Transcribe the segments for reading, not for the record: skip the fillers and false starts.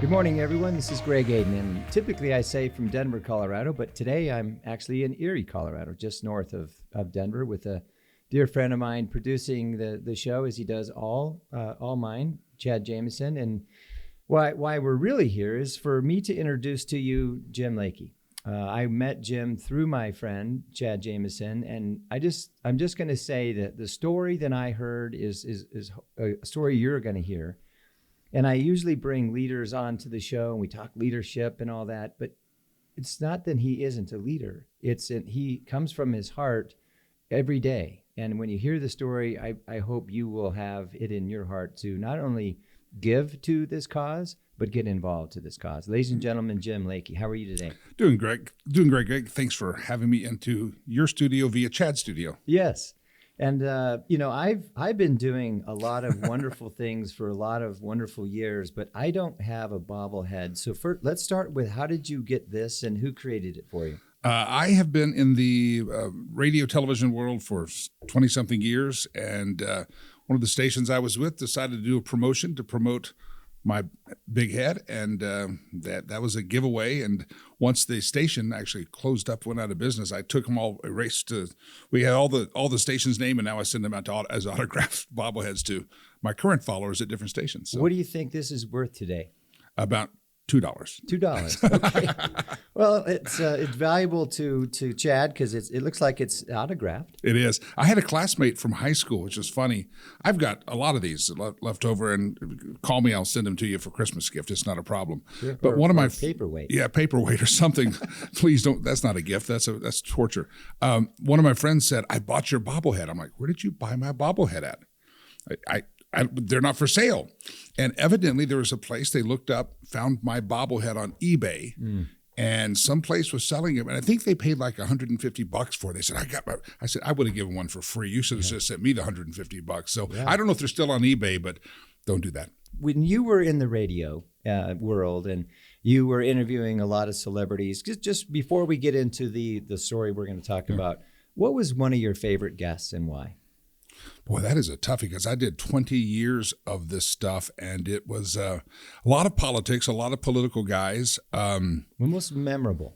Good morning, everyone. This is Greg Aden, and typically I say from Denver, Colorado, but today I'm actually in Erie, Colorado, just north of Denver, with a dear friend of mine producing the show, as he does all mine, Chad Jameson. And why we're really here is for me to introduce to you Jim Lakey. I met Jim through my friend Chad Jameson, and I'm just going to say that the story that I heard is a story you're going to hear. And I usually bring leaders onto the show, and we talk leadership and all that. But it's not that he isn't a leader. He comes from his heart every day. And when you hear the story, I hope you will have it in your heart to not only give to this cause, but get involved to this cause. Ladies and gentlemen, Jim Lakey, how are you today? Doing great, Greg. Thanks for having me into your studio via Chad's studio. Yes. And, I've been doing a lot of wonderful things for a lot of wonderful years, but I don't have a bobblehead. So let's start with, how did you get this and who created it for you? I have been in the radio television world for 20-something years, and one of the stations I was with decided to do a promotion to promote my big head, and that was a giveaway. And once the station actually closed up, went out of business, I took them all, erased. We had all the station's name, and now I send them out as autographed bobbleheads to my current followers at different stations. So, what do you think this is worth today? About $2. $2. Okay. Well, it's valuable to Chad because it looks like it's autographed. It is. I had a classmate from high school, which is funny. I've got a lot of these left over, and call me. I'll send them to you for Christmas gift. It's not a problem. Sure. But one of my paperweight. Yeah, paperweight or something. Please don't. That's not a gift. That's torture. One of my friends said, "I bought your bobblehead." I'm like, "Where did you buy my bobblehead at?" They're not for sale. And evidently there was a place they looked up, found my bobblehead on eBay, and some place was selling it. And I think they paid like $150 for it. They said, I said, I would have given one for free. You should have just sent me the $150. So I don't know if they're still on eBay, but don't do that. When you were in the radio world and you were interviewing a lot of celebrities, just before we get into the story we're going to talk about, what was one of your favorite guests and why? Boy, that is a toughie, because I did 20 years of this stuff, and it was a lot of politics, a lot of political guys. Most memorable?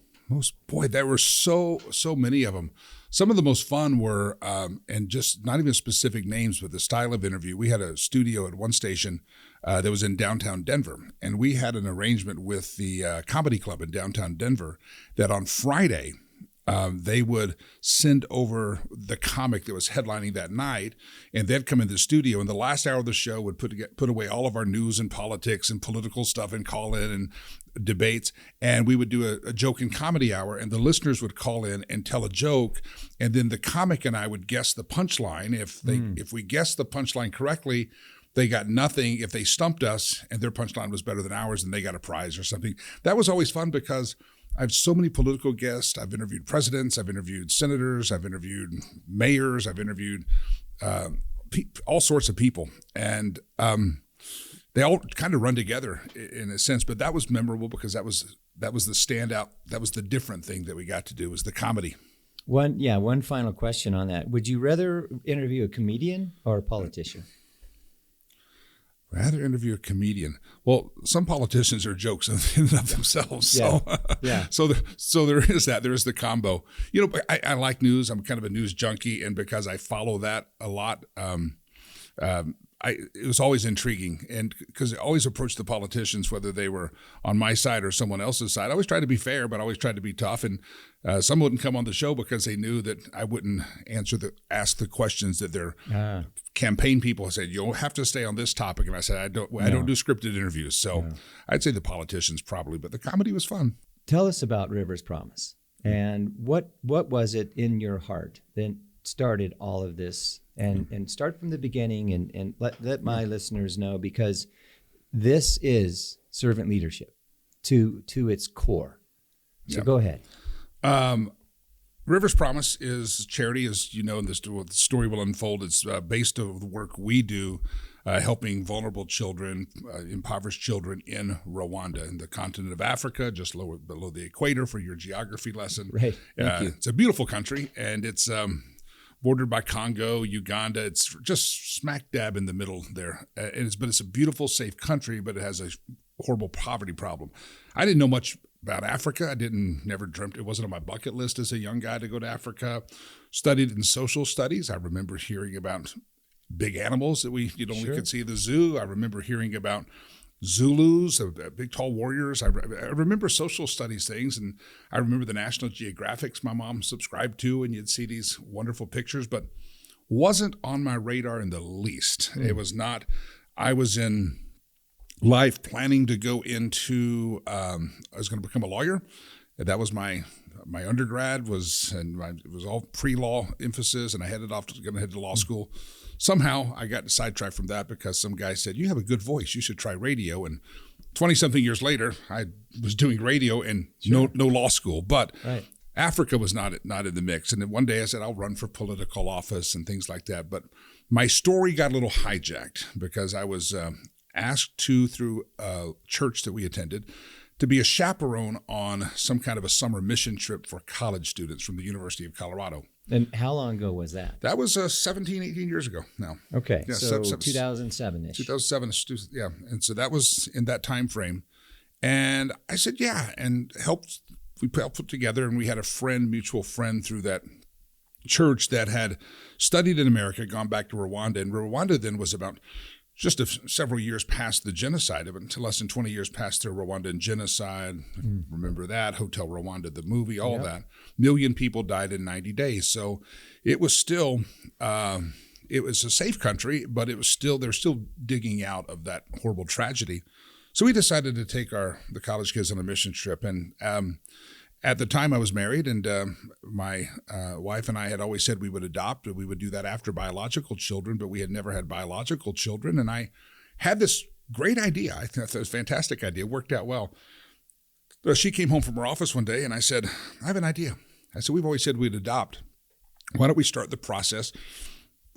There were so many of them. Some of the most fun were, and just not even specific names, but the style of interview. We had a studio at one station that was in downtown Denver, and we had an arrangement with the comedy club in downtown Denver that on Friday, they would send over the comic that was headlining that night, and they'd come into the studio, and the last hour of the show would put away all of our news and politics and political stuff and call in and debates, and we would do a joke and comedy hour, and the listeners would call in and tell a joke, and then the comic and I would guess the punchline. If we guessed the punchline correctly, they got nothing. If they stumped us and their punchline was better than ours, then they got a prize or something. That was always fun because I have so many political guests. I've interviewed presidents, I've interviewed senators, I've interviewed mayors, I've interviewed all sorts of people. And they all kind of run together in a sense, but that was memorable because that was the standout. That was the different thing that we got to do, was the comedy. One final question on that. Would you rather interview a comedian or a politician? Rather interview a comedian. Well, some politicians are jokes in and of themselves. So, so there is that. There is the combo. You know, I like news. I'm kind of a news junkie, and because I follow that a lot, it was always intriguing, and because I always approached the politicians, whether they were on my side or someone else's side. I always tried to be fair, but I always tried to be tough. And some wouldn't come on the show because they knew that I wouldn't ask the questions that their campaign people said. You'll have to stay on this topic, and I said I don't do scripted interviews. So I'd say the politicians probably, but the comedy was fun. Tell us about River's Promise, and what was it in your heart that started all of this? And start from the beginning and let my listeners know, because this is servant leadership to its core. So go ahead. River's Promise is charity, as you know, and the story will unfold. It's based on the work we do, helping vulnerable children, impoverished children in Rwanda, in the continent of Africa, just below the equator for your geography lesson. Right. Thank you. It's a beautiful country, and it's bordered by Congo, Uganda. It's just smack dab in the middle there. But it's a beautiful, safe country, but it has a horrible poverty problem. I didn't know much about Africa. Never dreamt, it wasn't on my bucket list as a young guy to go to Africa. Studied in social studies. I remember hearing about big animals that we only could see at the zoo. I remember hearing about Zulus, big tall warriors. I remember social studies things, and I remember the National Geographics my mom subscribed to, and you'd see these wonderful pictures, but wasn't on my radar in the least. It was not. I was in life planning to go into, I was going to become a lawyer. That was my undergrad it was all pre-law emphasis, and I going to head to law school. Somehow I got sidetracked from that because some guy said, "You have a good voice. You should try radio." And 20-something years later, I was doing radio and no law school. But Africa was not in the mix. And then one day I said, I'll run for political office and things like that. But my story got a little hijacked because I was asked through a church that we attended, to be a chaperone on some kind of a summer mission trip for college students from the University of Colorado. And how long ago was that? That was 17, 18 years ago now. Okay, yeah, so 2007-ish. 2007, yeah. And so that was in that time frame. And I said, yeah, and we put together, and we had a mutual friend through that church that had studied in America, gone back to Rwanda. And Rwanda then was about just several years past the genocide, until less than 20 years past the Rwandan genocide. Remember that, Hotel Rwanda, the movie, all that. 1 million people died in 90 days. So it was still, it was a safe country, but they're still digging out of that horrible tragedy. So we decided to take the college kids on a mission trip. And at the time I was married, and my wife and I had always said we would adopt. We would do that after biological children, but we had never had biological children. And I had this great idea. I thought it was a fantastic idea. It worked out well. So she came home from her office one day, and I said, I have an idea. I said, we've always said we'd adopt. Why don't we start the process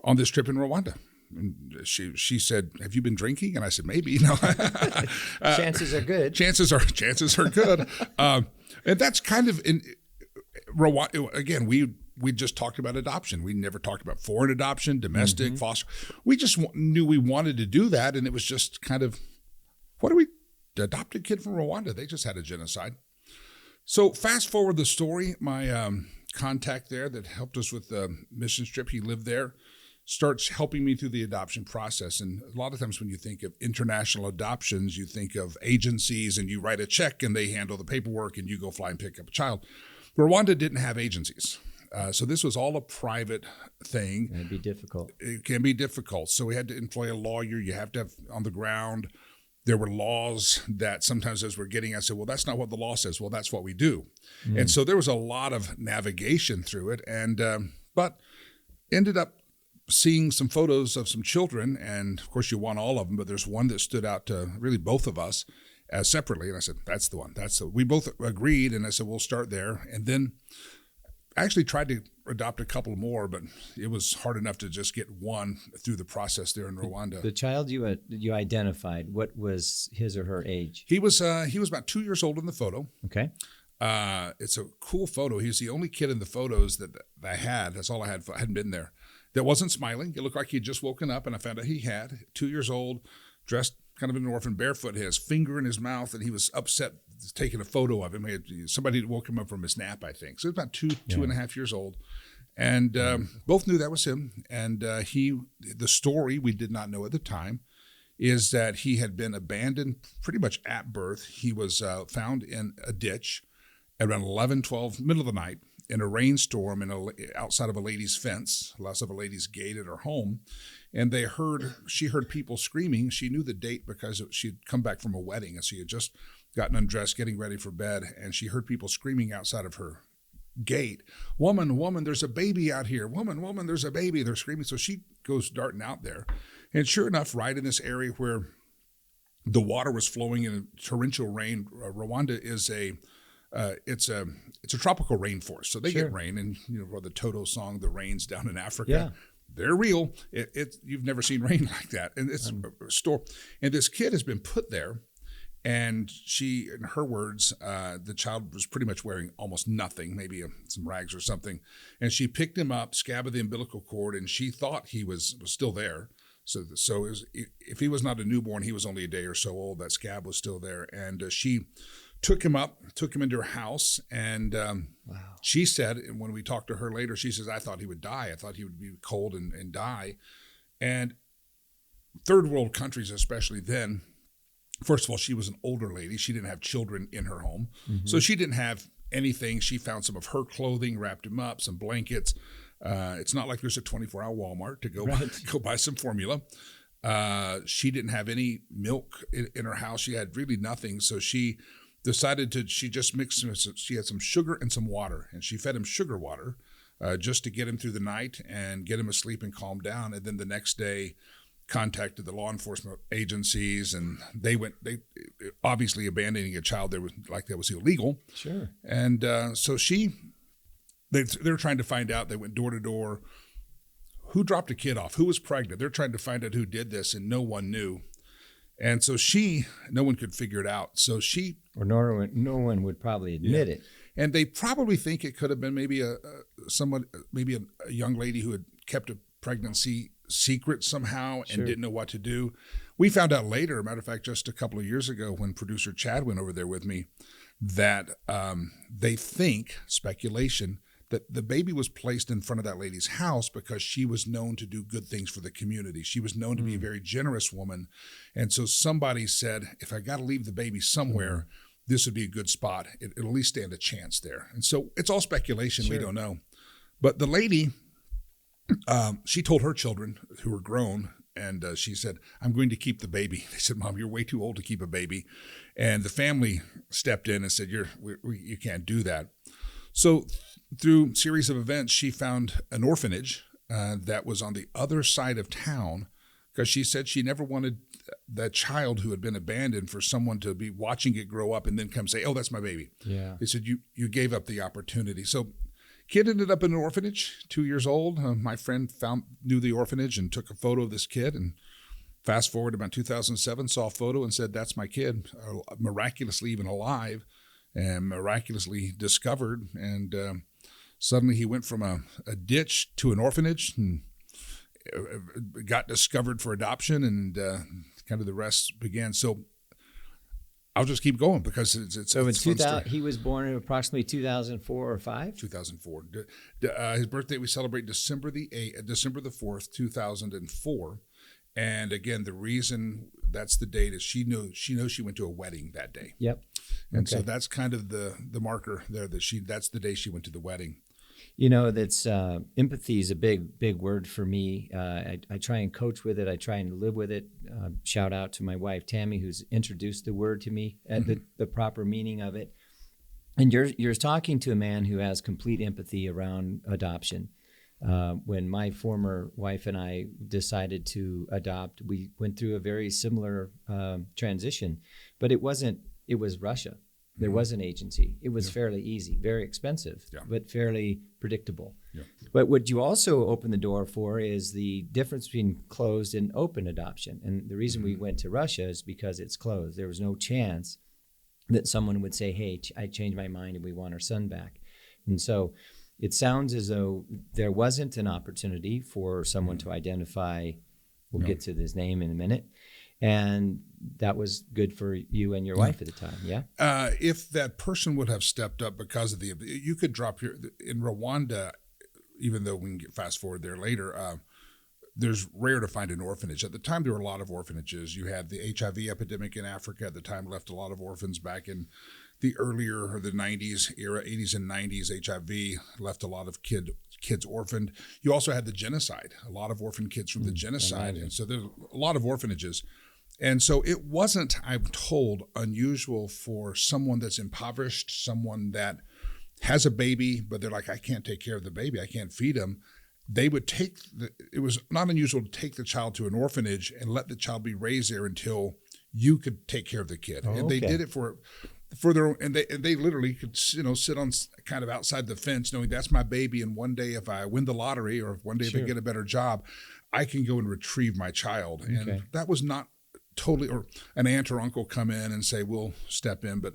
on this trip in Rwanda? And she said, have you been drinking? And I said, maybe. No. Chances are good. Chances are good. And that's kind of in Rwanda. Again, we just talked about adoption. We never talked about foreign adoption, domestic, foster. We just knew we wanted to do that, and it was just kind of, what do we adopt a kid from Rwanda? They just had a genocide. So fast forward the story. My contact there that helped us with the mission trip, he lived there, starts helping me through the adoption process. And a lot of times when you think of international adoptions, you think of agencies, and you write a check and they handle the paperwork and you go fly and pick up a child. Rwanda didn't have agencies. So this was all a private thing. It'd be difficult. It can be difficult. So we had to employ a lawyer. You have to have on the ground. There were laws that sometimes as we're getting, I said, well, that's not what the law says. Well, that's what we do. And so there was a lot of navigation through it. And but ended up seeing some photos of some children, and of course you want all of them, but there's one that stood out to really both of us separately, and I said, that's the one. We both agreed, and I said, we'll start there. And then I actually tried to adopt a couple more, but it was hard enough to just get one through the process there in Rwanda. The child you identified, what was his or her age? He was about 2 years old in the photo. Okay. It's a cool photo. He was the only kid in the photos that I had. That's all I had. I hadn't been there. That wasn't smiling. It looked like he had just woken up, and I found out he had 2 years old, dressed kind of in an orphan, barefoot, had his finger in his mouth, and he was upset taking a photo of him. Somebody had woke him up from his nap, I think. So he was about two and a half years old. And both knew that was him. And the story we did not know at the time is that he had been abandoned pretty much at birth. He was found in a ditch at around 11, 12, middle of the night, in a rainstorm outside of a lady's fence, outside of a lady's gate at her home. And she heard people screaming. She knew the date because she had come back from a wedding, and she had just gotten undressed, getting ready for bed, and she heard people screaming outside of her gate, woman, there's a baby out here. Woman, there's a baby. They're screaming. So she goes darting out there. And sure enough, right in this area where the water was flowing in a torrential rain, Rwanda is it's a tropical rainforest, so they get rain, and for the Toto song, "The Rains Down in Africa," they're real. You've never seen rain like that, and it's a store. And this kid has been put there, And she, in her words, the child was pretty much wearing almost nothing, maybe some rags or something. And she picked him up, scab of the umbilical cord, and she thought he was still there. So it was, if he was not a newborn, he was only a day or so old. That scab was still there. And she took him into her house. And Wow. she said, and when we talked to her later, she says, I thought he would die. I thought he would be cold and die. And third world countries, especially then, first of all, she was an older lady. She didn't have children in her home. Mm-hmm. So she didn't have anything. She found some of her clothing, wrapped him up, some blankets. It's not like there's a 24-hour Walmart to go buy some formula. She didn't have any milk in her house. She had really nothing. So she decided she just mixed, she had some sugar and some water. And she fed him sugar water just to get him through the night and get him asleep and calm down. And then the next day, contacted the law enforcement agencies, and they obviously abandoning a child that was illegal. Sure. And so they were trying to find out. They went door to door. Who dropped a kid off? Who was pregnant? They're trying to find out who did this, and no one knew. And so no one could figure it out. So no one would probably admit it. And they probably think it could have been maybe a young lady who had kept a pregnancy secret somehow and didn't know what to do. We found out later, a matter of fact, just a couple of years ago when producer Chad went over there with me, that they think, speculation, that the baby was placed in front of that lady's house because she was known to do good things for the community. She was known to be a very generous woman. And so somebody said, if I got to leave the baby somewhere, this would be a good spot. It'll at least stand a chance there. And so it's all speculation. We don't know. But the lady, she told her children who were grown, and she said, I'm going to keep the baby. They said, Mom, you're way too old to keep a baby. And the family stepped in and said, you can't do that. So through a series of events, she found an orphanage that was on the other side of town, because she said she never wanted that child who had been abandoned for someone to be watching it grow up and then come say, oh, that's my baby. Yeah. They said, you gave up the opportunity. So kid ended up in an orphanage, 2 years old. My friend knew the orphanage and took a photo of this kid. And fast forward about 2007, saw a photo and said, that's my kid, miraculously even alive and miraculously discovered. And suddenly he went from a ditch to an orphanage and got discovered for adoption, and kind of the rest began. So I'll just keep going because it's so in 2000 he was born in approximately 2004 or 5. 2004. His birthday we celebrate December the 4th, 2004. And again, the reason that's the date is she knows she went to a wedding that day. Yep. And so that's kind of the marker there that's the day she went to the wedding. You know, that's empathy is a big word for me. I try and coach with it. I try and live with it. Shout out to my wife, Tammy, who's introduced the word to me at the proper meaning of it. And you're talking to a man who has complete empathy around adoption. When my former wife and I decided to adopt, we went through a very similar transition, but it was Russia. There was an agency. It was fairly easy, very expensive, but fairly predictable. Yeah. But what you also open the door for is the difference between closed and open adoption. And the reason we went to Russia is because it's closed. There was no chance that someone would say, hey, I changed my mind and we want our son back. And so it sounds as though there wasn't an opportunity for someone to identify, we'll get to his name in a minute, and that was good for you and your wife at the time, yeah? If that person would have stepped up because of you could drop in Rwanda, even though we can fast forward there later, there's rare to find an orphanage. At the time, there were a lot of orphanages. You had the HIV epidemic in Africa at the time, left a lot of orphans back in the earlier or the 90s era, 80s and 90s. HIV left a lot of kids orphaned. You also had the genocide, a lot of orphan kids from the genocide. And so there's a lot of orphanages. And so it wasn't, I'm told, unusual for someone that's impoverished, someone that has a baby, but they're like, I can't take care of the baby, I can't feed him. They would it was not unusual to take the child to an orphanage and let the child be raised there until you could take care of the kid. And they did it for their, and they literally could, sit on kind of outside the fence knowing that's my baby. And one day if I win the lottery or if one day if I get a better job, I can go and retrieve my child. And that was not totally, or an aunt or uncle come in and say, we'll step in. But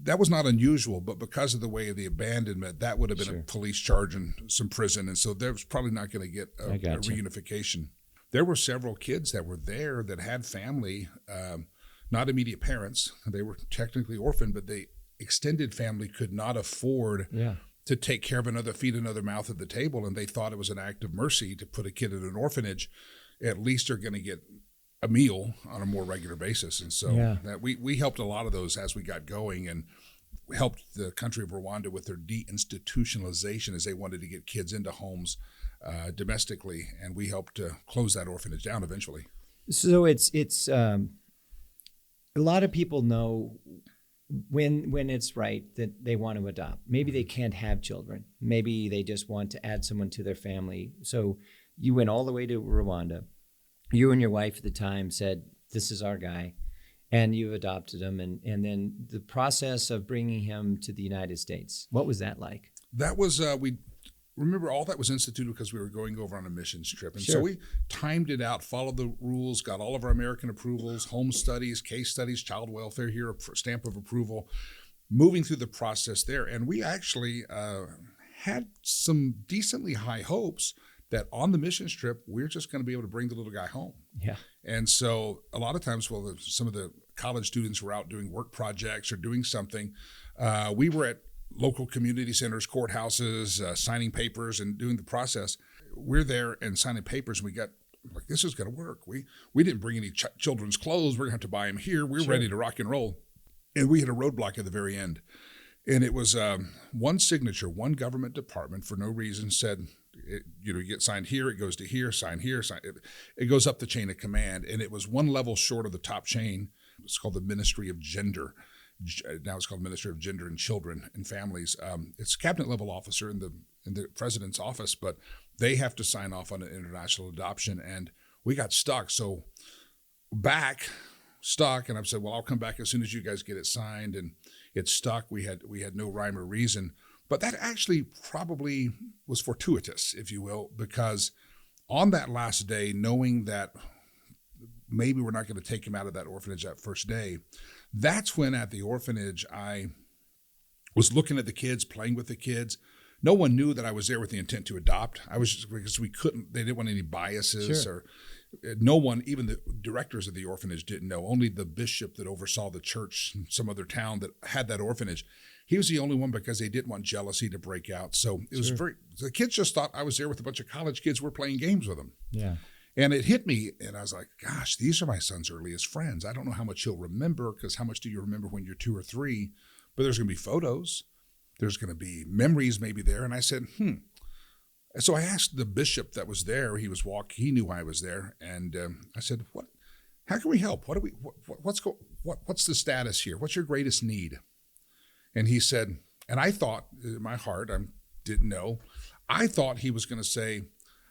that was not unusual, but because of the way of the abandonment, that would have been a police charge and some prison. And so there was probably not going to get a reunification. There were several kids that were there that had family, not immediate parents. They were technically orphaned, but the extended family could not afford to take care of another, feed another mouth at the table. And they thought it was an act of mercy to put a kid in an orphanage. At least they're going to get a meal on a more regular basis. And so that we helped a lot of those as we got going, and helped the country of Rwanda with their deinstitutionalization as they wanted to get kids into homes domestically. And we helped to close that orphanage down eventually. So it's a lot of people know when it's right that they want to adopt. Maybe they can't have children. Maybe they just want to add someone to their family. So you went all the way to Rwanda. You and your wife at the time said, this is our guy, and you adopted him. And then the process of bringing him to the United States, what was that like? That was, remember, all that was instituted because we were going over on a missions trip. And so we timed it out, followed the rules, got all of our American approvals, home studies, case studies, child welfare here, a stamp of approval, moving through the process there. And we actually had some decently high hopes that on the missions trip, we're just going to be able to bring the little guy home. Yeah. And so a lot of times, some of the college students were out doing work projects or doing something. We were at local community centers, courthouses, signing papers and doing the process. We're there and signing papers, and we got like, this is going to work. We didn't bring any children's clothes. We're going to have to buy them here. We're ready to rock and roll. And we had a roadblock at the very end. And it was one signature, one government department for no reason said, you get signed here, it goes to here, sign here, sign. It goes up the chain of command. And it was one level short of the top chain. It's called the Ministry of Gender. Now it's called Ministry of Gender and Children and Families. It's a cabinet level officer in the president's office, but they have to sign off on an international adoption. And we got stuck. So stuck. And I've said, well, I'll come back as soon as you guys get it signed. And it's stuck. We had no rhyme or reason. But that actually probably was fortuitous, if you will, because on that last day, knowing that maybe we're not going to take him out of that orphanage that first day, that's when at the orphanage I was looking at the kids, playing with the kids. No one knew that I was there with the intent to adopt. I was just because they didn't want any biases or no one, even the directors of the orphanage didn't know. Only the bishop that oversaw the church in some other town that had that orphanage. He was the only one because they didn't want jealousy to break out. So it was the kids just thought I was there with a bunch of college kids. We're playing games with them. Yeah. And it hit me, and I was like, gosh, these are my son's earliest friends. I don't know how much he'll remember, because how much do you remember when you're 2 or 3? But there's going to be photos. There's going to be memories maybe there. And I said, So I asked the bishop that was there. He knew I was there. And I said, how can we help? What's the status here? What's your greatest need? And he said, and I thought in my heart, I didn't know, I thought he was going to say,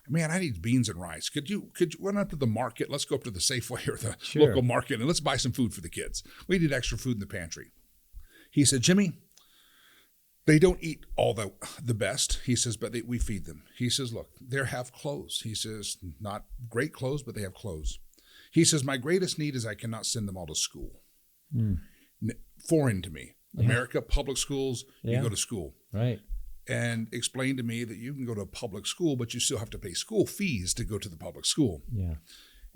man, I need beans and rice. Could you run up to the market? Let's go up to the Safeway or the local market and let's buy some food for the kids. We need extra food in the pantry. He said, Jimmy, they don't eat all the best. He says, but we feed them. He says, look, they have clothes. He says, not great clothes, but they have clothes. He says, my greatest need is I cannot send them all to school. Foreign to me. America, public schools, you go to school. Right. And explained to me that you can go to a public school, but you still have to pay school fees to go to the public school. Yeah.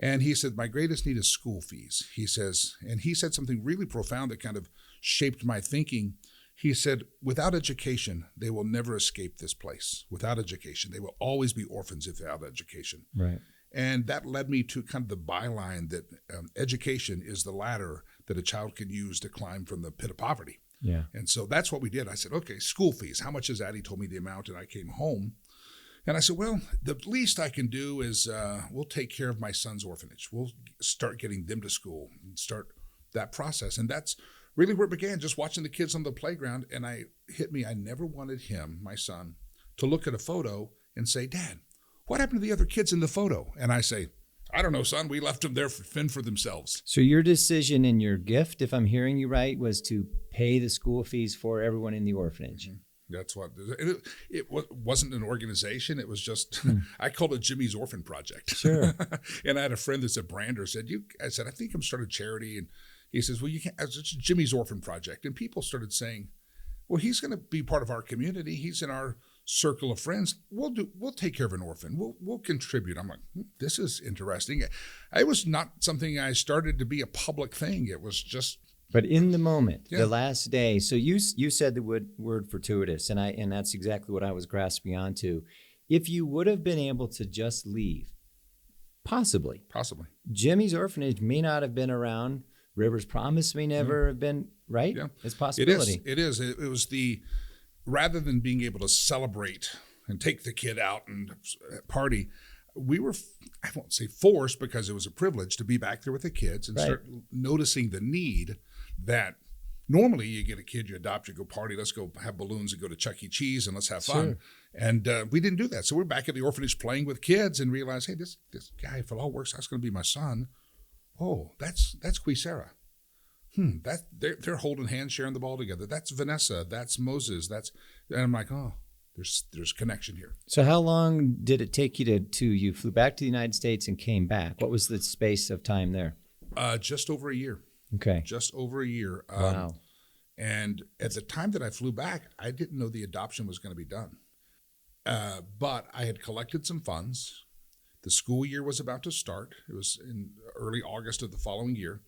And he said, my greatest need is school fees. He says, and he said something really profound that kind of shaped my thinking. He said, without education, they will never escape this place. Without education, they will always be orphans without education. Right. And that led me to kind of the byline that education is the ladder that a child can use to climb from the pit of poverty. Yeah. And so that's what we did. I said, okay, school fees. How much is that? He told me the amount, and I came home. And I said, well, the least I can do is we'll take care of my son's orphanage. We'll start getting them to school and start that process. And that's really where it began, just watching the kids on the playground. And I never wanted him, my son, to look at a photo and say, Dad, what happened to the other kids in the photo? And I say, I don't know, son. We left them there to fend for themselves. So your decision and your gift, if I'm hearing you right, was to pay the school fees for everyone in the orphanage. That's what wasn't an organization. It was just I called it Jimmy's Orphan Project. Sure. And I had a friend that's a brander said, I said, I think I'm starting a charity. And he says, well, you can't, it's Jimmy's Orphan Project. And people started saying, well, he's going to be part of our community. He's in our circle of friends. We'll take care of an orphan. We'll contribute. I'm like, this is interesting. It was not something I started to be a public thing. It was just. But in the moment, the last day, so you said the word fortuitous, and that's exactly what I was grasping onto. If you would have been able to just leave, possibly, Jimmy's Orphanage may not have been around. River's Promise may never have been, right? Yeah. It's a possibility. It is. It was rather than being able to celebrate and take the kid out and party, we were, I won't say forced because it was a privilege to be back there with the kids and start noticing the need that normally you get a kid, you adopt, you go party, let's go have balloons and go to Chuck E. Cheese and let's have fun. And we didn't do that. So we're back at the orphanage playing with kids and realized, hey, this guy, if it all works, that's going to be my son. Oh, that's Quisera. They're holding hands, sharing the ball together. That's Vanessa. That's Moses. And I'm like, oh, there's connection here. So how long did it take you you flew back to the United States and came back? What was the space of time there? Just over a year. Okay. Just over a year. Wow. And at the time that I flew back, I didn't know the adoption was going to be done. But I had collected some funds. The school year was about to start. It was in early August of the following year,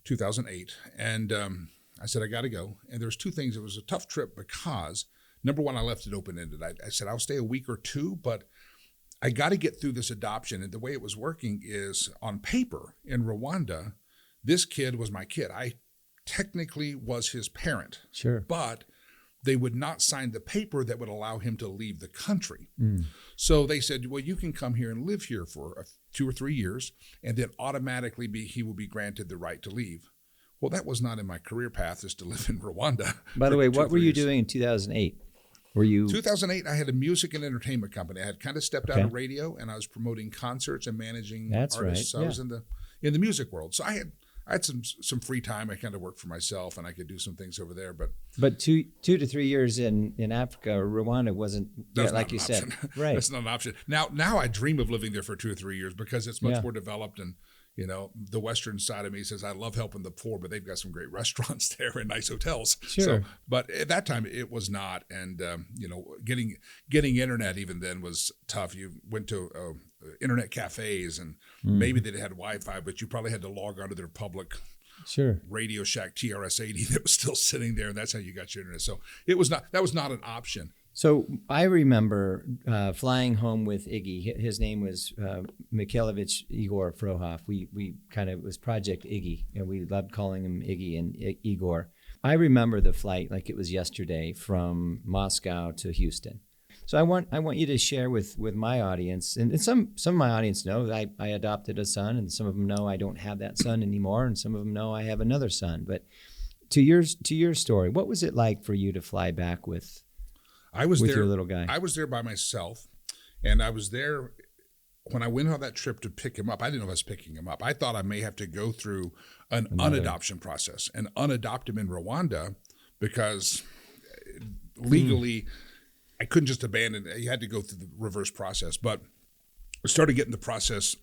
2008. And I said, I got to go. And there's two things. It was a tough trip because, number one, I left it open-ended. I said, I'll stay a week or two, but I got to get through this adoption. And the way it was working is on paper in Rwanda, this kid was my kid. I technically was his parent. Sure. But they would not sign the paper that would allow him to leave the country. So they said, well, you can come here and live here for 2 or 3 years, and then automatically he will be granted the right to leave. Well, that was not in my career path, is to live in Rwanda. By the way, what were you doing in 2008? 2008, I had a music and entertainment company. I had kind of stepped out of radio, and I was promoting concerts and managing artists. Right. So I was in the music world. So I had some free time. I kind of worked for myself, and I could do some things over there. But 2 to 3 years in Africa, Rwanda wasn't like you said. Right. That's not an option. Now I dream of living there for 2 or 3 years because it's much more developed, and the Western side of me says I love helping the poor, but they've got some great restaurants there and nice hotels. Sure. So, but at that time it was not, and getting internet even then was tough. You went to internet cafes, and maybe they had Wi-Fi, but you probably had to log onto their public Radio Shack TRS-80 that was still sitting there, and that's how you got your internet. So that was not an option. So I remember flying home with Iggy. His name was Mikhailovich Igor Frohoff. We kind of, it was Project Iggy, and we loved calling him Iggy and Igor. I remember the flight like it was yesterday from Moscow to Houston. So I want you to share with my audience, and some of my audience know that I adopted a son, and some of them know I don't have that son anymore, and some of them know I have another son. But to your story, what was it like for you to fly back with your little guy? I was there by myself, and I was there when I went on that trip to pick him up. I didn't know if I was picking him up. I thought I may have to go through an unadoption process and unadopt him in Rwanda because legally I couldn't just abandon it. You had to go through the reverse process. But I started getting the process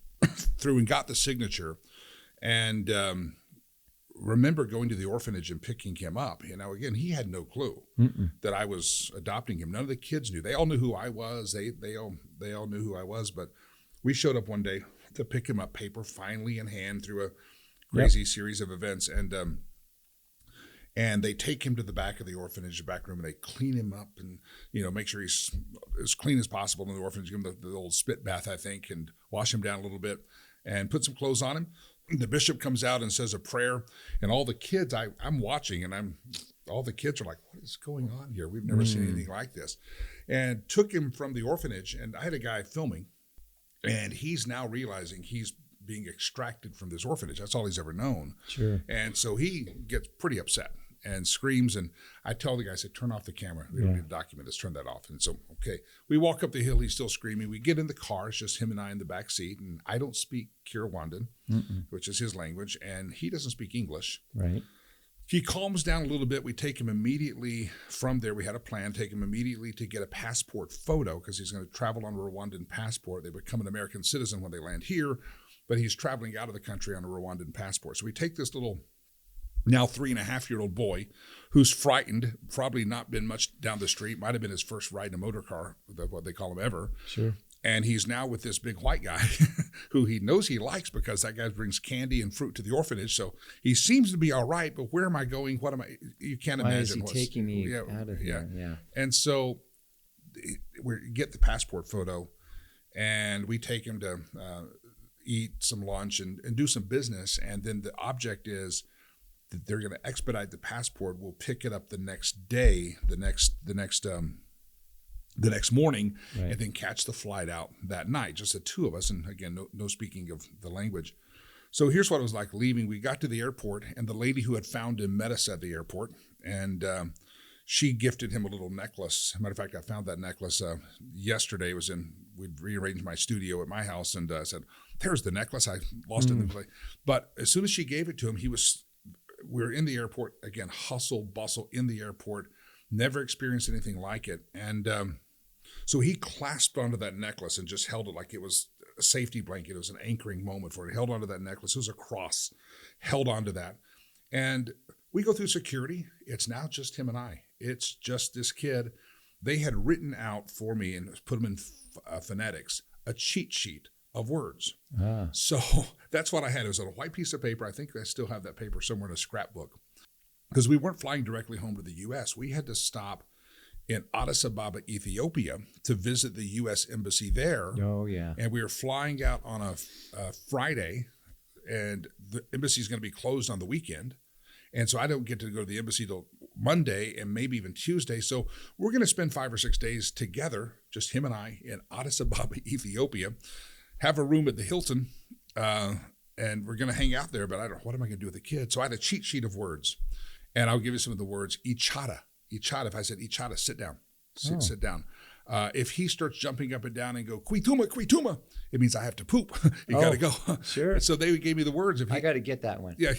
through and got the signature, and remember going to the orphanage and picking him up. Again, he had no clue that I was adopting him. None of the kids knew. They all knew who I was. They all knew who I was. But we showed up one day to pick him up, paper finally in hand through a crazy series of events, and they take him to the back of the orphanage, the back room, and they clean him up and make sure he's as clean as possible in the orphanage. Give him the old spit bath, I think, and wash him down a little bit and put some clothes on him. The bishop comes out and says a prayer, and all the kids, I'm watching, and all the kids are like, what is going on here? We've never seen anything like this. And took him from the orphanage, and I had a guy filming, and he's now realizing he's being extracted from this orphanage. That's all he's ever known. Sure. And so he gets pretty upset and screams, and I tell the guy, I said, turn off the camera. We don't need to document this. Turn that off. And so, okay. We walk up the hill. He's still screaming. We get in the car. It's just him and I in the back seat, and I don't speak Rwandan, which is his language, and he doesn't speak English. Right. He calms down a little bit. We take him immediately from there. We had a plan, take him immediately to get a passport photo because he's going to travel on a Rwandan passport. They become an American citizen when they land here, but he's traveling out of the country on a Rwandan passport. So we take this little now 3.5-year-old boy who's frightened, probably not been much down the street, might have been his first ride in a motor car, what they call him ever. Sure. And he's now with this big white guy who he knows he likes because that guy brings candy and fruit to the orphanage. So he seems to be all right, but where am I going? What am I? You can't imagine. Why is he taking me out of here? Yeah. And so we get the passport photo and we take him to eat some lunch and do some business. And then the object is that they're going to expedite the passport. We'll pick it up the next day, the next morning, right, and then catch the flight out that night, just the two of us. And again, no speaking of the language. So here's what it was like leaving. We got to the airport, and the lady who had found him met us at the airport, and she gifted him a little necklace. Matter of fact, I found that necklace yesterday. It was we'd rearranged my studio at my house, and I said, there's the necklace. I lost it in the plane. But as soon as she gave it to him, we were in the airport, again, hustle, bustle in the airport, never experienced anything like it. And so he clasped onto that necklace and just held it like it was a safety blanket. It was an anchoring moment for it. He held onto that necklace. It was a cross, held onto that. And we go through security. It's now just him and I. It's just this kid. They had written out for me and put them in phonetics, a cheat sheet of words. So that's what I had. It was on a white piece of paper. I think I still have that paper somewhere in a scrapbook. Because we weren't flying directly home to the U.S. We had to stop in Addis Ababa, Ethiopia, to visit the U.S. Embassy there. Oh, yeah. And we were flying out on a Friday, and the embassy is going to be closed on the weekend. And so I don't get to go to the embassy till Monday and maybe even Tuesday. So we're going to spend 5 or 6 days together, just him and I, in Addis Ababa, Ethiopia, have a room at the Hilton, and we're going to hang out there. But I don't know, what am I going to do with the kids? So I had a cheat sheet of words. And I'll give you some of the words. Ichada. If I said Ichada, sit down. Sit down. If he starts jumping up and down and go, Kwituma, it means I have to poop. You got to go. Sure. So they gave me the words. I got to get that one. Yeah.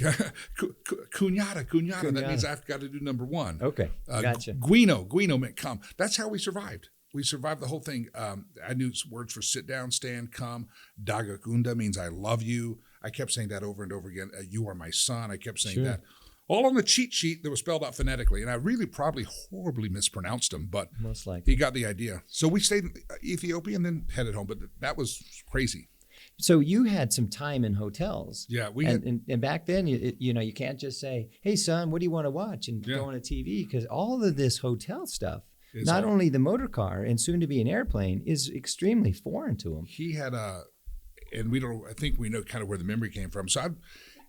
Kunyata. That means I've got to do number one. Okay. Gotcha. Guino meant come. That's how we survived. We survived the whole thing. I knew words for sit down, stand, come. Dagakunda means I love you. I kept saying that over and over again. You are my son. I kept saying that. All on the cheat sheet that was spelled out phonetically. And I really probably horribly mispronounced them, but most likely he got the idea. So we stayed in Ethiopia and then headed home, but that was crazy. So you had some time in hotels. Yeah. And back then, you can't just say, hey, son, what do you want to watch? And go on a TV, because all of this hotel stuff, not only the motor car and soon to be an airplane, is extremely foreign to him. He had I think we know kind of where the memory came from. So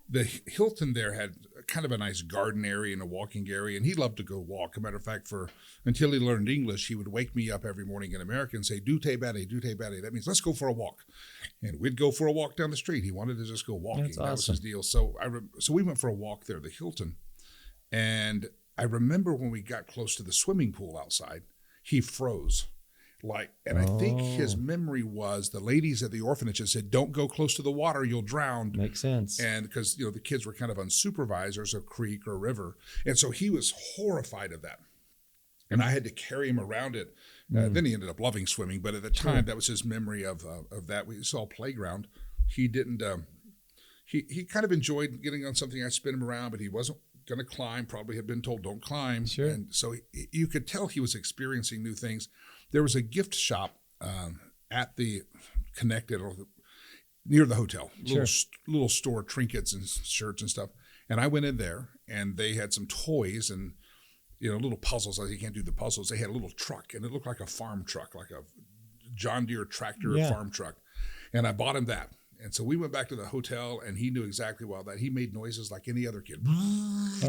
the Hilton there had kind of a nice garden area and a walking area, and he loved to go walk. As a matter of fact, until he learned English, he would wake me up every morning in America and say, "Dute bade, dute bade." That means let's go for a walk, and we'd go for a walk down the street. He wanted to just go walking. That's awesome. That was his deal. So so we went for a walk there, the Hilton, and I remember when we got close to the swimming pool outside, he froze. I think his memory was the ladies at the orphanage had said, don't go close to the water, you'll drown. Makes sense. And because, the kids were kind of unsupervised, there's a creek or a river. And so he was horrified of that. And I had to carry him around it. Then he ended up loving swimming. But at the time, that was his memory of that. We saw a playground. He didn't, he kind of enjoyed getting on something. I spin him around, but he wasn't going to climb, probably had been told don't climb. Sure. And so you could tell he was experiencing new things. There was a gift shop at the connected or near the hotel, little store, trinkets and shirts and stuff. And I went in there, and they had some toys and little puzzles. You can't do the puzzles. They had a little truck, and it looked like a farm truck, like a John Deere tractor farm truck. And I bought him that. And so we went back to the hotel, and he knew exactly that. He made noises like any other kid.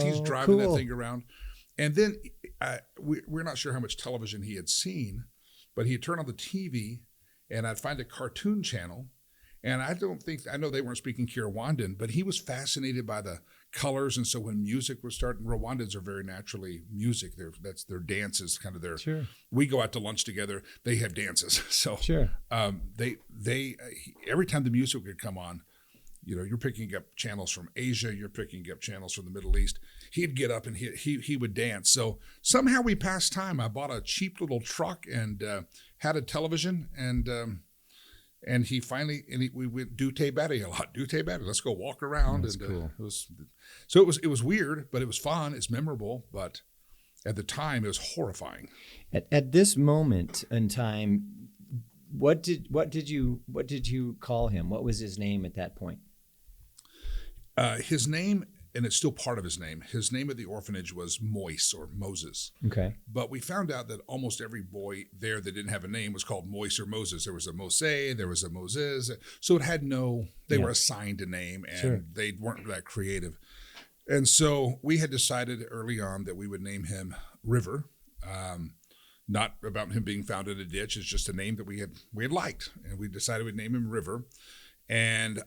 He's driving that thing around. And then we're not sure how much television he had seen, but he'd turn on the TV, and I'd find a cartoon channel. And I know they weren't speaking Rwandan, but he was fascinated by the colors. And so when music was starting, Rwandans are very naturally music. That's their dances, kind of their. Sure. We go out to lunch together. They have dances. So sure. They every time the music would come on, you're picking up channels from Asia. You're picking up channels from the Middle East. he'd get up and he would dance. So somehow we passed time. I bought a cheap little truck and had a television, and he finally, we went do te batty a lot. Do te batty. Let's go walk around. That's cool. It was weird, but it was fun. It's memorable, but at the time it was horrifying. At this moment in time, what did you call him? What was his name at that point? His name, and it's still part of his name. His name at the orphanage was Moise, or Moses. Okay. But we found out that almost every boy there that didn't have a name was called Moise or Moses. There was a Mose, there was a Moses. So it had they were assigned a name, and they weren't that creative. And so we had decided early on that we would name him River. Not about him being found in a ditch. It's just a name that we had liked, and we decided we'd name him River. And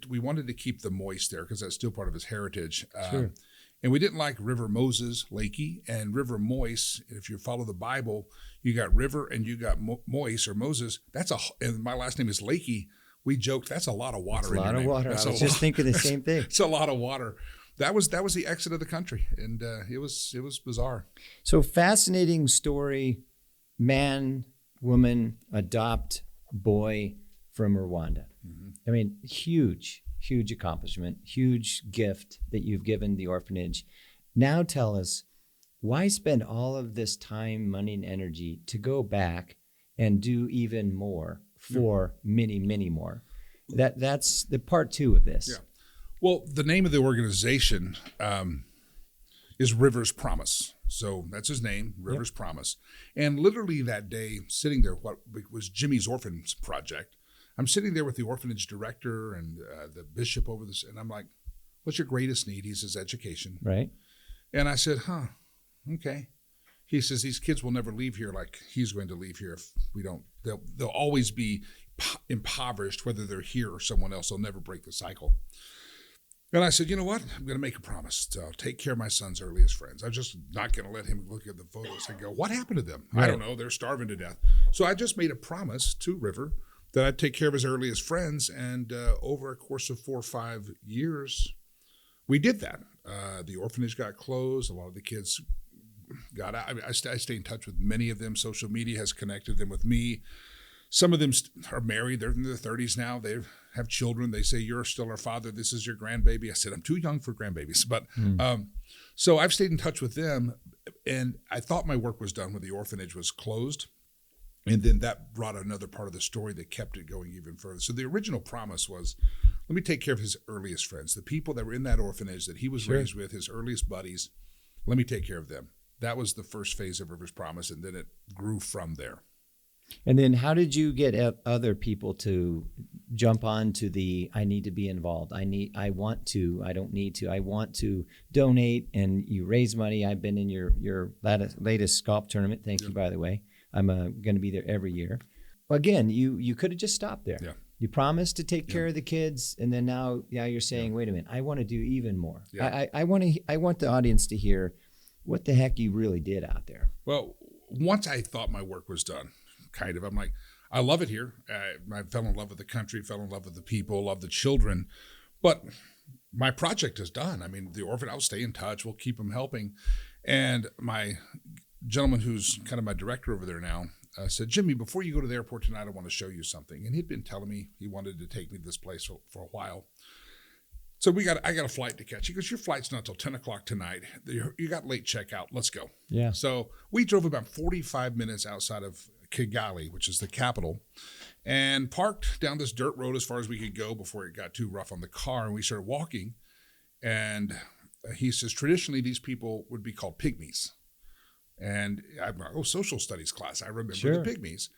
we wanted to keep the Moise there because that's still part of his heritage. Sure. And we didn't like River Moses Lakey and River Moise. If you follow the Bible, you got River and you got Moise or Moses. And my last name is Lakey. We joked that's a lot of water. That's a lot of water. I was just thinking the same thing. It's a lot of water. That was the exit of the country, and it was bizarre. So fascinating story. Man, woman, adopt boy from Rwanda. Mm-hmm. I mean, huge accomplishment, huge gift that you've given the orphanage. Now tell us, why spend all of this time, money, and energy to go back and do even more for many, many more? That's the part two of this. Yeah. Well, the name of the organization is River's Promise. So that's his name, River's Promise. And literally that day, sitting there, what was Jimmy's Orphans Project, I'm sitting there with the orphanage director and the bishop over this, and I'm like, what's your greatest need? He says, education. Right. And I said, okay. He says, these kids will never leave here like he's going to leave here if we don't. They'll always be impoverished, whether they're here or someone else. They'll never break the cycle. And I said, you know what? I'm going to make a promise to take care of my son's earliest friends. I'm just not going to let him look at the photos and go, what happened to them? Right. I don't know. They're starving to death. So I just made a promise to River that I'd take care of his earliest friends. And over a course of 4 or 5 years, we did that. The orphanage got closed. A lot of the kids got out. I stay in touch with many of them. Social media has connected them with me. Some of them are married. They're in their 30s now. They have children. They say, you're still our father. This is your grandbaby. I said, I'm too young for grandbabies. But so I've stayed in touch with them. And I thought my work was done when the orphanage was closed. And then that brought another part of the story that kept it going even further. So the original promise was, let me take care of his earliest friends, the people that were in that orphanage that he was raised with, his earliest buddies. Let me take care of them. That was the first phase of River's Promise, and then it grew from there. And then how did you get other people to jump on to the, I need to be involved. I want to, I don't need to, I want to donate, and you raise money. I've been in your latest golf tournament. Thank you, by the way. I'm going to be there every year. Again, you could have just stopped there. Yeah. You promised to take care of the kids, and then now you're saying, wait a minute, I want to do even more. Yeah. I want the audience to hear what the heck you really did out there. Well, once I thought my work was done, kind of, I'm like, I love it here. I fell in love with the country, fell in love with the people, love the children, but my project is done. I mean, the orphan, I'll stay in touch. We'll keep them helping. And my gentleman who's kind of my director over there now said, Jimmy, before you go to the airport tonight, I want to show you something. And he'd been telling me he wanted to take me to this place for a while. So I got a flight to catch. He goes, your flight's not till 10 o'clock tonight. You got late checkout. Let's go. Yeah. So we drove about 45 minutes outside of Kigali, which is the capital, and parked down this dirt road as far as we could go before it got too rough on the car. And we started walking. And he says, traditionally, these people would be called pygmies. And I'm like, social studies class. I remember the pygmies.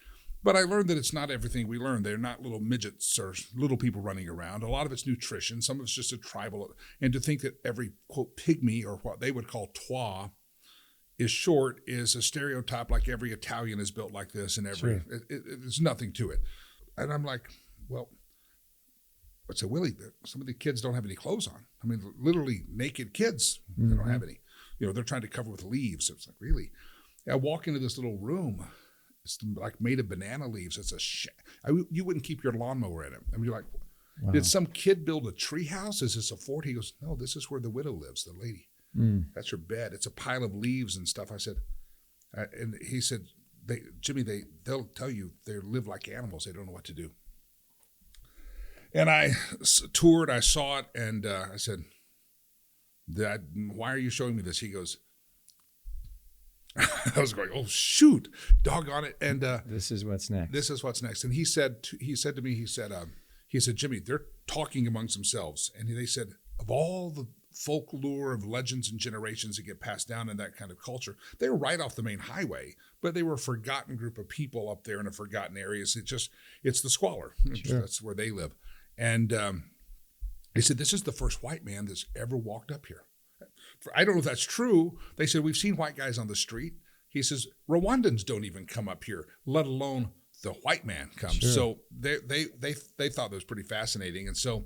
But I learned that it's not everything we learn. They're not little midgets or little people running around. A lot of it's nutrition. Some of it's just a tribal. And to think that every, quote, pygmy, or what they would call twa, is short is a stereotype, like every Italian is built like this, and there's nothing to it. And I'm like, well, what's a Willie? Some of the kids don't have any clothes on. I mean, literally naked kids. They don't have any. They're trying to cover with leaves. It's like, really? I walk into this little room. It's like made of banana leaves. It's you wouldn't keep your lawnmower in it. I mean, you're like, wow. Did some kid build a tree house? Is this a fort? He goes, no, this is where the widow lives, the lady. That's your bed. It's a pile of leaves and stuff. I said, and he said, Jimmy, they'll tell you they live like animals. They don't know what to do. And I toured, I saw it, and I said, why are you showing me this? He goes, I was going, oh, shoot, doggone it. And this is what's next. This is what's next. And he said to me, he said, Jimmy, they're talking amongst themselves. And they said, of all the folklore of legends and generations that get passed down in that kind of culture, they were right off the main highway, but they were a forgotten group of people up there in a forgotten areas. It's the squalor. Sure. That's where they live. And they said, this is the first white man that's ever walked up here. I don't know if that's true. They said, we've seen white guys on the street. He says, Rwandans don't even come up here, let alone the white man comes. Sure. So they thought that was pretty fascinating. And so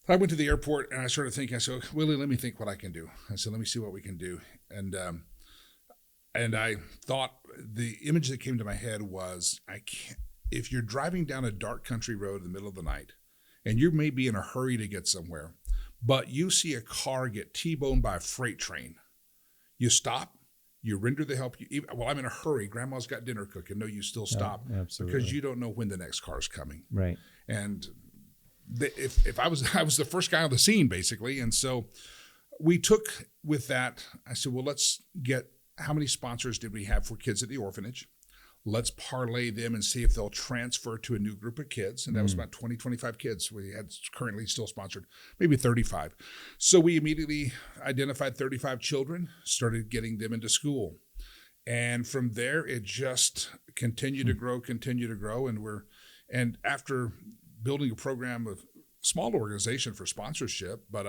I went to the airport and I started thinking, I said, Willie, let me think what I can do. I said, let me see what we can do. And I thought the image that came to my head was, if you're driving down a dark country road in the middle of the night and you may be in a hurry to get somewhere, but you see a car get T-boned by a freight train, you stop, you render the help. Well, I'm in a hurry. Grandma's got dinner cooking. No, you still stop. Absolutely. Because you don't know when the next car is coming. Right. And if I was the first guy on the scene, basically. And so we took with that, I said, well, let's get, how many sponsors did we have for kids at the orphanage? Let's parlay them and see if they'll transfer to a new group of kids. And that was about 20, 25 kids we had currently still sponsored, maybe 35. So we immediately identified 35 children, started getting them into school. And from there, it just continued to grow. And after building a program of small organization for sponsorship, but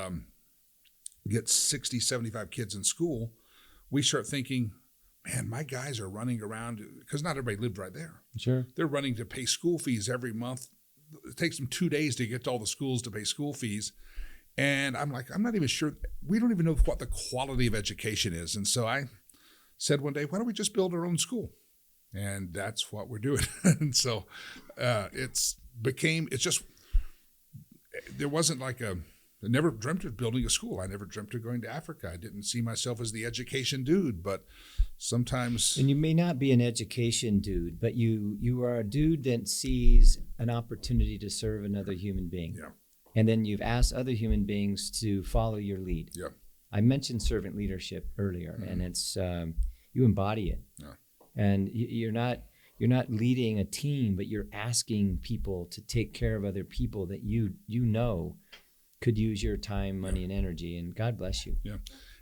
get 60, 75 kids in school, we start thinking, man, my guys are running around, because not everybody lived right there. Sure. They're running to pay school fees every month. It takes them 2 days to get to all the schools to pay school fees. And I'm like, I'm not even sure. We don't even know what the quality of education is. And so I said one day, why don't we just build our own school? And that's what we're doing. And so there wasn't like I never dreamt of building a school. I never dreamt of going to Africa. I didn't see myself as the education dude, but sometimes. And you may not be an education dude, but you are a dude that sees an opportunity to serve another human being. Yeah. And then you've asked other human beings to follow your lead. Yeah. I mentioned servant leadership earlier, and it's you embody it. Yeah. And you're not leading a team, but you're asking people to take care of other people that you know could use your time, money, and energy. And God bless you. Yeah.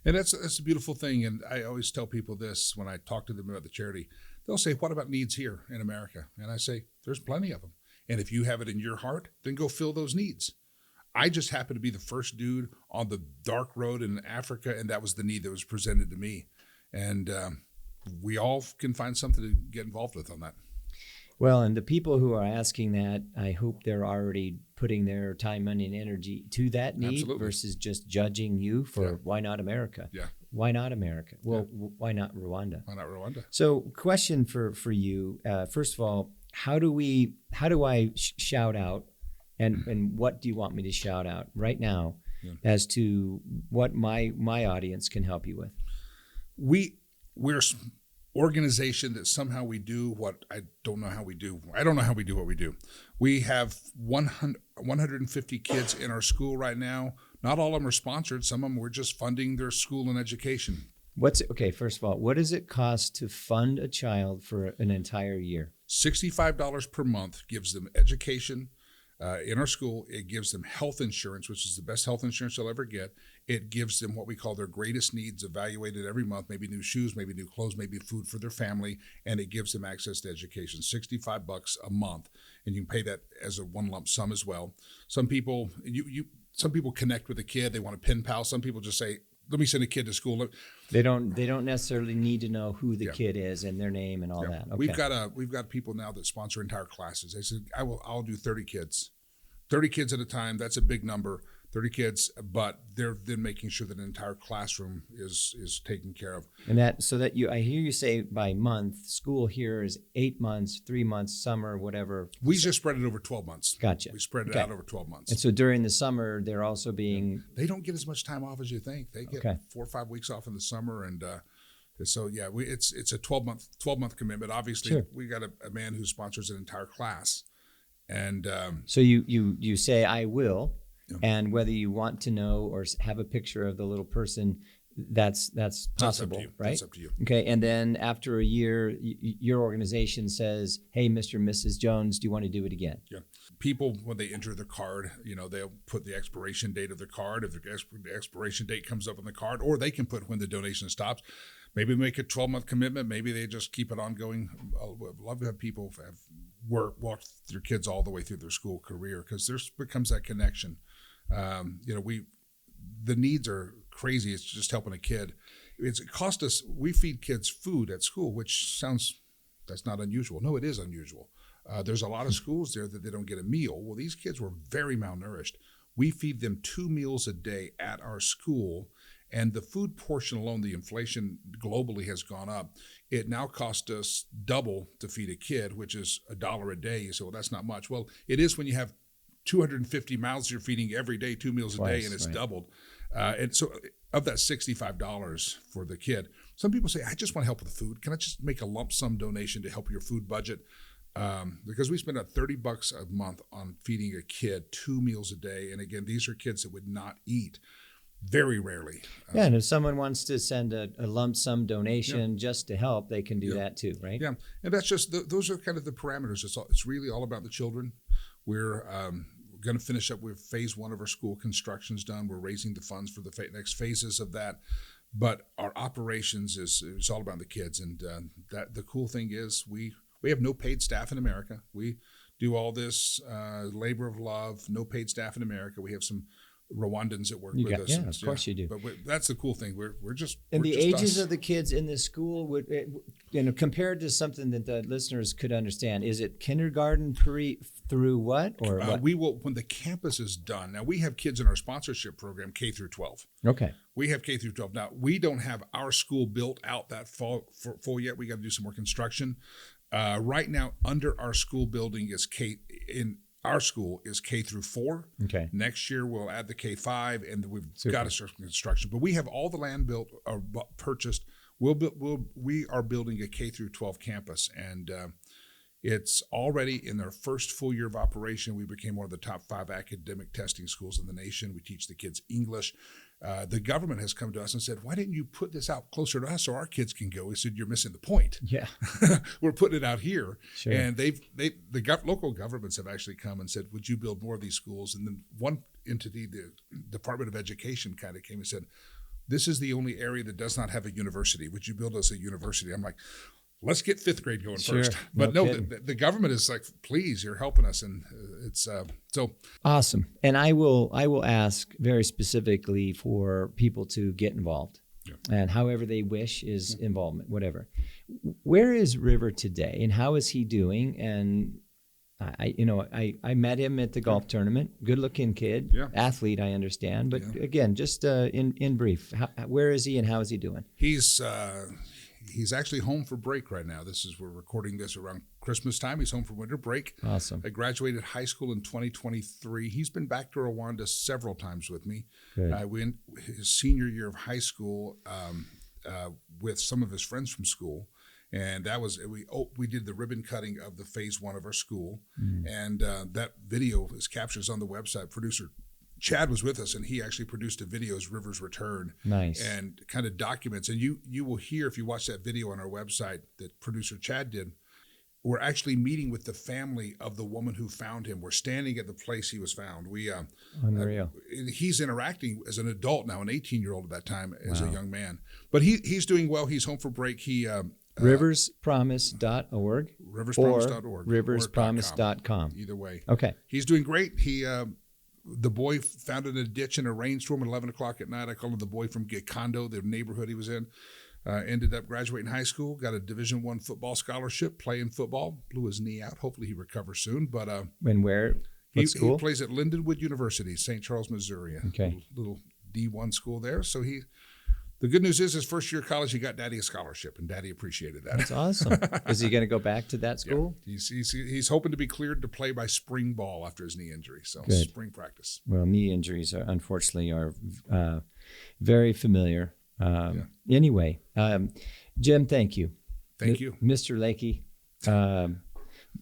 And that's a beautiful thing. And I always tell people this when I talk to them about the charity. They'll say, what about needs here in America? And I say, there's plenty of them. And if you have it in your heart, then go fill those needs. I just happened to be the first dude on the dark road in Africa, and that was the need that was presented to me. And we all can find something to get involved with on that. Well, and the people who are asking that, I hope they're already putting their time, money, and energy to that need. Absolutely. Versus just judging you for why not America? Yeah. Why not America? Well, why not Rwanda? Why not Rwanda? So, question for you. First of all, how do I shout out, and what do you want me to shout out right now as to what my audience can help you with? We're organization that somehow we do what I don't know how we do. I don't know how we do what we do. We have 150 kids in our school right now. Not all of them are sponsored. Some of them we're just funding their school and education. First of all, what does it cost to fund a child for an entire year? $65 per month gives them education in our school. It gives them health insurance, which is the best health insurance they'll ever get. It gives them what we call their greatest needs evaluated every month, maybe new shoes, maybe new clothes, maybe food for their family, and it gives them access to education, $65 a month. And you can pay that as a one lump sum as well. Some people, some people connect with a kid. They want a pen pal. Some people just say, let me send a kid to school. They don't necessarily need to know who the kid is and their name and all that. Okay. We've got people now that sponsor entire classes. They said, I'll do 30 kids. 30 kids at a time, that's a big number. 30 kids, but they're then making sure that an entire classroom is taken care of. And I hear you say by month. School here is 8 months, 3 months, summer, whatever. We just spread it over 12 months. Gotcha. We spread it out over 12 months. And so during the summer, they're also being. They don't get as much time off as you think. They get 4 or 5 weeks off in the summer, and so yeah, it's a 12-month commitment. Obviously, we got a man who sponsors an entire class, and so you say I will. Yeah. And whether you want to know or have a picture of the little person, that's possible, right? That's up to you. Okay, and then after a year, your organization says, "Hey, Mr. and Mrs. Jones, do you want to do it again?" Yeah. People, when they enter their card, they'll put the expiration date of their card. If the expiration date comes up on the card, or they can put when the donation stops. Maybe make a 12-month commitment. Maybe they just keep it ongoing. I'd love to have people walked their kids all the way through their school career, because there becomes that connection. The needs are crazy. It's just helping a kid. It cost us. We feed kids food at school, which that's not unusual. No, it is unusual. There's a lot of schools there that they don't get a meal. Well, these kids were very malnourished. We feed them 2 meals a day at our school. And the food portion alone, the inflation globally has gone up. It now costs us double to feed a kid, which is $1 a day. You say, well, that's not much. Well, it is when you have 250 mouths you're feeding every day, 2 meals a day, and it's doubled. And so of that $65 for the kid, some people say, I just want to help with the food. Can I just make a lump sum donation to help your food budget? Because we spend about $30 a month on feeding a kid 2 meals a day. And again, these are kids that would not eat. Very rarely. Yeah, and if someone wants to send a lump sum donation just to help, they can do that too, right? Yeah, and that's just those are kind of the parameters. It's really all about the children. We're going to finish up with phase 1 of our school construction's done. We're raising the funds for the next phases of that. But our operations is all about the kids, and that the cool thing is we have no paid staff in America. We do all this labor of love. No paid staff in America. We have some Rwandans that work with us. Yeah, of course you do. But that's the cool thing. We're just and we're the just ages us. of the kids in this school would, compared to something that the listeners could understand. Is it kindergarten through what or what? We will when the campus is done. Now we have kids in our sponsorship program K through 12. Okay. We have K through 12. Now we don't have our school built out that full yet. We got to do some more construction. Right now, under our school building is Our school is K through 4. Okay. Next year we'll add the K5, and we've got to start construction. But we have all the land built or purchased. We are building a K through 12 campus, and it's already in their first full year of operation. We became one of the top 5 academic testing schools in the nation. We teach the kids English. The government has come to us and said, why didn't you put this out closer to us so our kids can go? We said, you're missing the point. Yeah. We're putting it out here. Sure. And local governments have actually come and said, would you build more of these schools? And then one entity, the Department of Education, kind of came and said, this is the only area that does not have a university. Would you build us a university? I'm like, let's get 5th grade going first. But no, the government is like, please, you're helping us. And it's so awesome. And I will ask very specifically for people to get involved, and however they wish is involvement, whatever. Where is River today, and how is he doing? And I met him at the golf tournament. Good looking kid, athlete, I understand. But again, just in brief, where is he and how is he doing? He's actually home for break right now. We're recording this around Christmas time. He's home for winter break. Awesome. I graduated high school in 2023. He's been back to Rwanda several times with me. Good. I went his senior year of high school with some of his friends from school. And that was, we did the ribbon cutting of the phase 1 of our school. And that video captures on the website. Producer Chad was with us, and he actually produced a video as River's return. Nice. And kind of documents. And you will hear, if you watch that video on our website that producer Chad did, we're actually meeting with the family of the woman who found him. We're standing at the place he was found. Unreal. He's interacting as an adult now, an 18-year-old at that time, as a young man. But he's doing well. He's home for break. Riverspromise.org Riverspromise.org or riverspromise.com. Either way. Okay. He's doing great. The boy found in a ditch in a rainstorm at 11 o'clock at night. I call him the boy from Gikondo, the neighborhood he was in. Ended up graduating high school, got a Division I football scholarship, playing football, blew his knee out. Hopefully he recovers soon. But when where? He school? plays at Lindenwood University, St. Charles, Missouri. Okay. Little D1 school there. So the good news is his first year of college, he got Daddy a scholarship, and Daddy appreciated that. That's awesome. Is he going to go back to that school? Yeah. He's hoping to be cleared to play by spring ball after his knee injury. So Good. Spring practice. Well, knee injuries unfortunately are very familiar. Anyway, Jim, thank you. Thank you. Mr. Lakey,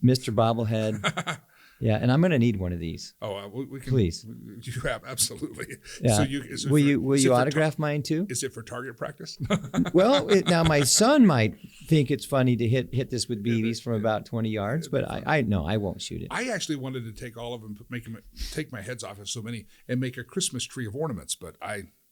Mr. Bobblehead. Yeah, and I'm going to need one of these. Oh, we can. Please. You have, absolutely. Yeah. So will you autograph mine too? Is it for target practice? Well, now my son might think it's funny to hit this with BBs from about 20 yards, but I won't shoot it. I actually wanted to take all of them, take my heads off of so many, and make a Christmas tree of ornaments, but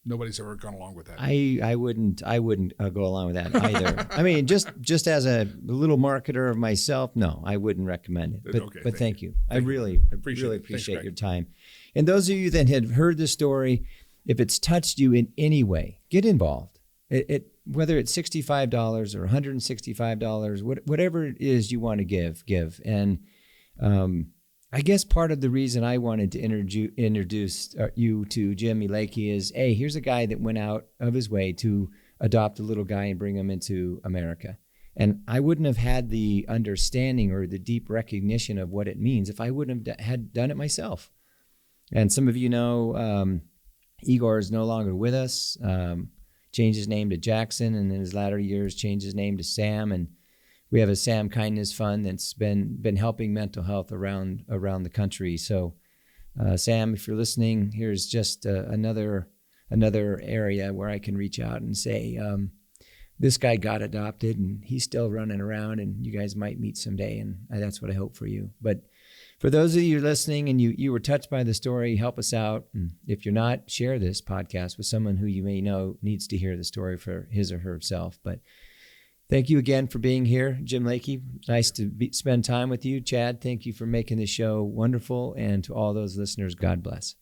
nobody's ever gone along with that. I wouldn't go along with that either. I mean, just as a little marketer of myself, no, I wouldn't recommend it. But thank you. I really appreciate your time. And those of you that have heard the story, if it's touched you in any way, get involved. Whether it's $65 or $165, whatever it is you want to give. And I guess part of the reason I wanted to introduce you to Jim Lakey is, here's a guy that went out of his way to adopt a little guy and bring him into America. And I wouldn't have had the understanding or the deep recognition of what it means if I wouldn't have had done it myself. And some of you know Igor is no longer with us, changed his name to Jackson, and in his latter years changed his name to Sam. And we have a Sam Kindness Fund that's been helping mental health around the country. So, Sam, if you're listening, here's just another area where I can reach out and say, this guy got adopted and he's still running around, and you guys might meet someday, and that's what I hope for you. But for those of you listening and you were touched by the story, help us out. And if you're not, share this podcast with someone who you may know needs to hear the story for his or herself. But thank you again for being here, Jim Lakey. Nice to spend time with you. Chad, thank you for making the show wonderful. And to all those listeners, God bless.